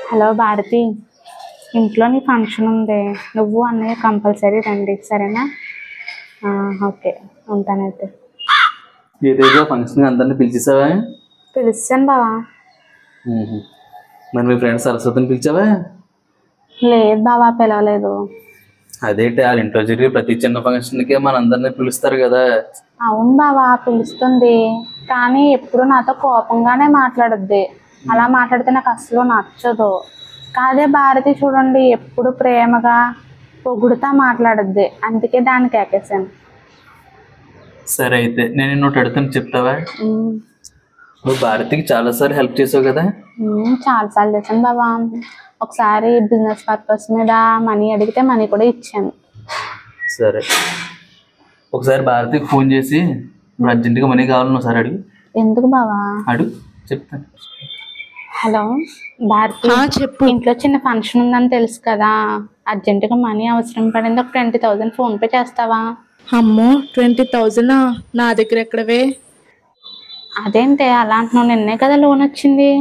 Hello Bharati, ఇంట్లో నీ function ఉంది, నువ్వు అన్నయ్య కంపల్సరీ రండి, సరేనా? ఓకే, ఉంటానైతే. ఏదేదో ఫంక్షన్ అందరిని పిలిచేసావా? పిలిచాను బావా. మరి మీ ఫ్రెండ్ సరస్వతిని పిలిచావా? లేదు బావా, పిలవలేదు. అదేంటి వాళ్ళ ఇంట్లో జరిగే ప్రతి చిన్న ఫంక్షన్కే మన అందరినీ పిలుస్తారు కదా. అవును బావా, పిలుస్తుంది, కానీ ఎప్పుడు నాతో కోపంగానే మాట్లాడుద్ది. అలా మాట్లాడితే నాకు అసలు నచ్చదు. కాదే భారతి చూడండి, ఎప్పుడు ప్రేమగా పొగుడుతా మాట్లాడుద్ది, అందుకే దానికి ఎక్కేసాను. సరే అయితే నేను నిన్ను అడుగుతాను, చెప్తావా? నువ్వు భారతికి చాలాసార్లు హెల్ప్ చేసావు కదా. చాలాసార్లు చేశాను బాబా. ఒకసారి బిజినెస్ పర్పస్ మీద మనీ అడిగితే మనీ కూడా ఇచ్చాను. సరే, ఒకసారి భారతికి ఫోన్ చేసి ఇప్పుడు అర్జెంటుగా మనీ కావాలని ఒకసారి అడుగు. ఎందుకు బావా? అడుగు, చెప్తాను. హలో భారతి, చెప్పు. ఇంట్లో చిన్న ఫంక్షన్ ఉందని తెలుసు కదా, అర్జెంటుగా మనీ అవసరం పడింది. ఒక 20,000 ఫోన్పే చేస్తావా? అమ్మో, 20,000 నా దగ్గర ఎక్కడవే? అదేంటే అలా అంటున్నావు? నిన్నే కదా లోన్ వచ్చింది.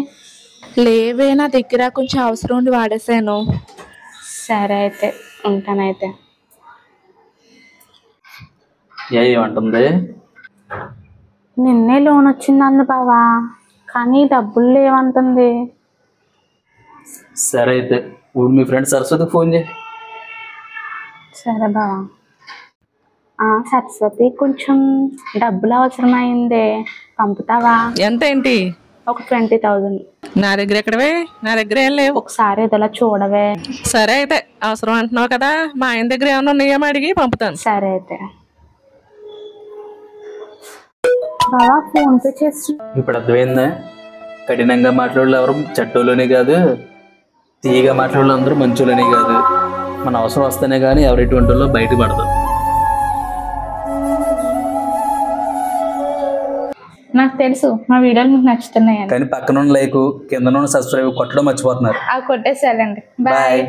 లేవే, నా దగ్గర కొంచెం అవసరం ఉండి వాడేసాను. సరే అయితే, ఉంటానైతే. ఏమంటుంది? నిన్నే లోన్ వచ్చింది అంది బావా, కానీ డబ్బులు లేవంటుంది. సరే అయితే ఇప్పుడు మీ ఫ్రెండ్ సరస్వతికి ఫోన్ చేయి. సరే బావా. సరస్వతి, కొంచెం డబ్బులు అవసరమైంది, పంపుతావా? ఎంత ఏంటి? ఒక 20,000. నా దగ్గర ఎక్కడవే? నా దగ్గర ఏం లేవు. ఒకసారి ఇదిలా చూడవే. సరే అయితే, అవసరం అంటున్నావు కదా, మా ఆయన దగ్గర ఏమన్నా ఉన్నాయేమో అడిగి పంపుతాను. సరే అయితే బావా, ఫోన్ పే చేస్తు. ఇప్పుడు అర్థమైందా? కఠినంగా మాట్లాడేవాళ్ళు ఎవరు చెడ్డోళ్ళనే కాదు, తీయగా మాట్లాడేవాళ్ళు అందరూ మంచోళ్ళనే కాదు. మన అవసరం వస్తేనే కానీ ఎవరు ఎటువంటి వాళ్ళు బయటపడదు. నాకు తెలుసు మా వీడియోలు మీకు నచ్చుతున్నాయని, కానీ పక్కన లైక్ కింద సబ్స్క్రైబ్ కొట్టడం మర్చిపోతున్నారు. అవి కొట్టేసేయాలండి. బాయ్.